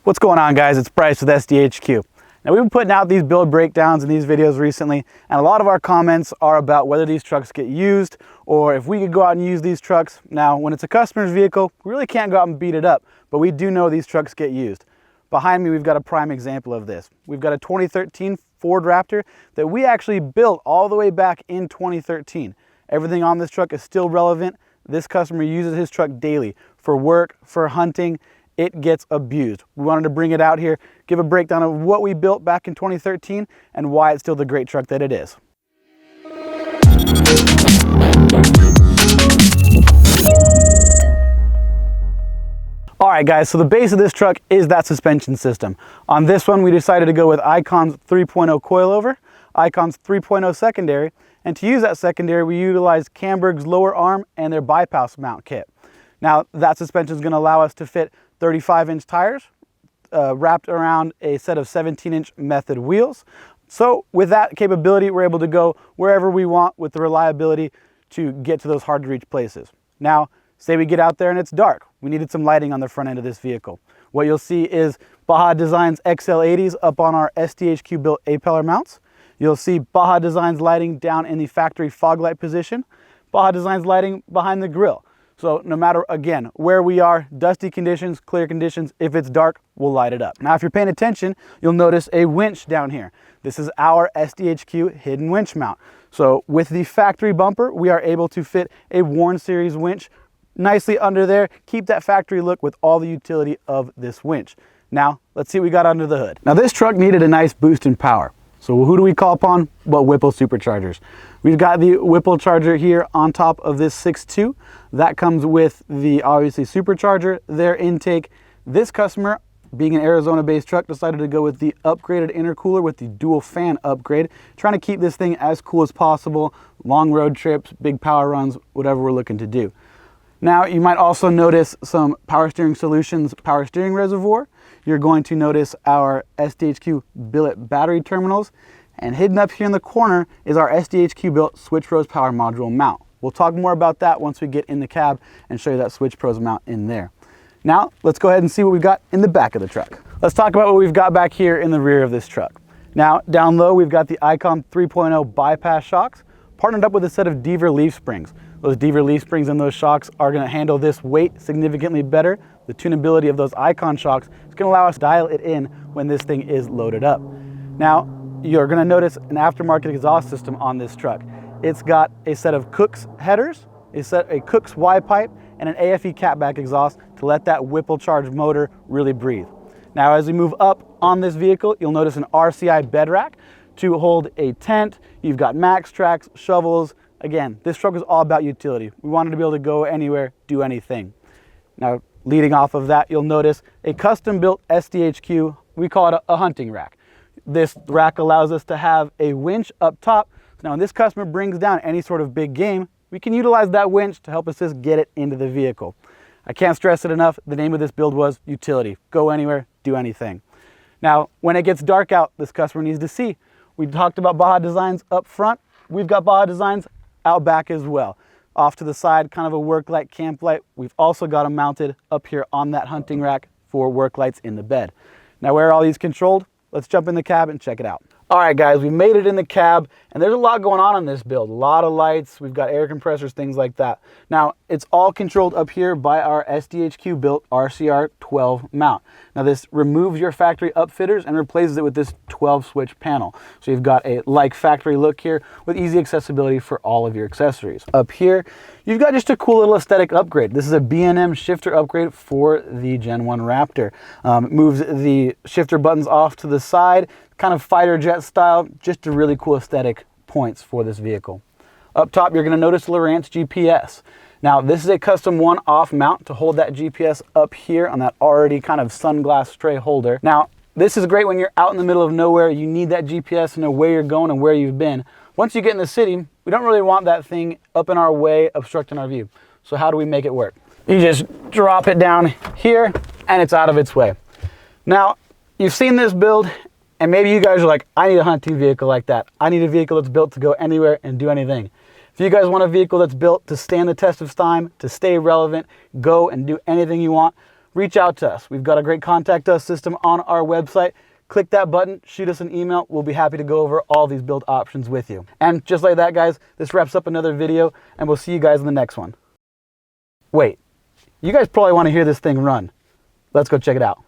What's going on, guys? It's Bryce with SDHQ. Now, we've been putting out these build breakdowns in these videos recently, and a lot of our comments are about whether these trucks get used or if we could go out and use these trucks. Now, when it's a customer's vehicle, we really can't go out and beat it up, but we do know these trucks get used. Behind me, we've got a prime example of this. We've got a 2013 Ford Raptor that we actually built all the way back in 2013. Everything on this truck is still relevant. This customer uses his truck daily for work, for hunting. It gets abused. We wanted to bring it out here, give a breakdown of what we built back in 2013 and why it's still the great truck that it is. All right, guys, so the base of this truck is that suspension system. On this one, we decided to go with Icon's 3.0 coilover, Icon's 3.0 secondary, and to use that secondary, we utilized Camberg's lower arm and their bypass mount kit. Now, that suspension is going to allow us to fit 35-inch tires wrapped around a set of 17-inch method wheels. So with that capability, we're able to go wherever we want with the reliability to get to those hard to reach places. Now, say we get out there and it's dark. We needed some lighting on the front end of this vehicle. What you'll see is Baja Design's XL80s up on our SDHQ built A-pillar mounts. You'll see Baja Design's lighting down in the factory fog light position. Baja Design's lighting behind the grill. So no matter, again, where we are, dusty conditions, clear conditions, if it's dark, we'll light it up. Now, if you're paying attention, you'll notice a winch down here. This is our SDHQ hidden winch mount. So with the factory bumper, we are able to fit a Warn Series winch nicely under there, keep that factory look with all the utility of this winch. Now, let's see what we got under the hood. Now, this truck needed a nice boost in power. So who do we call upon? Well, Whipple superchargers. We've got the Whipple charger here on top of this 6.2. That comes with the, obviously, supercharger, their intake. This customer, being an Arizona-based truck, decided to go with the upgraded intercooler with the dual fan upgrade, trying to keep this thing as cool as possible, long road trips, big power runs, whatever we're looking to do. Now, you might also notice some Power Steering Solutions power steering reservoir. You're going to notice our SDHQ billet battery terminals, and hidden up here in the corner is our SDHQ built Switch Pros power module mount. We'll talk more about that once we get in the cab and show you that Switch Pros mount in there. Now, let's go ahead and see what we've got in the back of the truck. Let's talk about what we've got back here in the rear of this truck. Now, down low, we've got the Icon 3.0 bypass shocks, partnered up with a set of Deaver leaf springs. Those Deaver leaf springs and those shocks are going to handle this weight significantly better. The tunability of those Icon shocks is going to allow us to dial it in when this thing is loaded up. Now, you're going to notice an aftermarket exhaust system on this truck. It's got a set of Cook's headers, a Cook's Y pipe, and an AFE catback exhaust to let that Whipple charged motor really breathe. Now, as we move up on this vehicle, you'll notice an RCI bed rack to hold a tent. You've got max tracks, shovels. Again, this truck is all about utility. We wanted to be able to go anywhere, do anything. Now, leading off of that, you'll notice a custom-built SDHQ. We call it a hunting rack. This rack allows us to have a winch up top. So now when this customer brings down any sort of big game, we can utilize that winch to help us just get it into the vehicle. I can't stress it enough. The name of this build was utility. Go anywhere, do anything. Now, when it gets dark out, this customer needs to see. We talked about Baja Designs up front. We've got Baja Designs out back as well. Off to the side, kind of a work light, camp light. We've also got them mounted up here on that hunting rack for work lights in the bed. Now, where are all these controlled? Let's jump in the cab and check it out. All right, guys, we made it in the cab, and there's a lot going on this build. A lot of lights, we've got air compressors, things like that. Now, it's all controlled up here by our SDHQ built RCR 12 mount. Now, this removes your factory upfitters and replaces it with this 12 switch panel. So you've got a like factory look here with easy accessibility for all of your accessories. Up here, you've got just a cool little aesthetic upgrade. This is a B&M shifter upgrade for the Gen 1 Raptor. It moves the shifter buttons off to the side, kind of fighter jet style, just a really cool aesthetic points for this vehicle. Up top, you're going to notice Lowrance GPS. Now, this is a custom one-off mount to hold that GPS up here on that already kind of sunglass tray holder. Now, this is great when you're out in the middle of nowhere. You need that GPS to know where you're going and where you've been. Once you get in the city, we don't really want that thing up in our way, obstructing our view. So how do we make it work? You just drop it down here, and it's out of its way. Now, you've seen this build, and maybe you guys are like, I need a hunting vehicle like that. I need a vehicle that's built to go anywhere and do anything. If you guys want a vehicle that's built to stand the test of time, to stay relevant, go and do anything you want, reach out to us. We've got a great contact us system on our website. Click that button, shoot us an email. We'll be happy to go over all these build options with you. And just like that, guys, this wraps up another video, and we'll see you guys in the next one. Wait, you guys probably want to hear this thing run. Let's go check it out.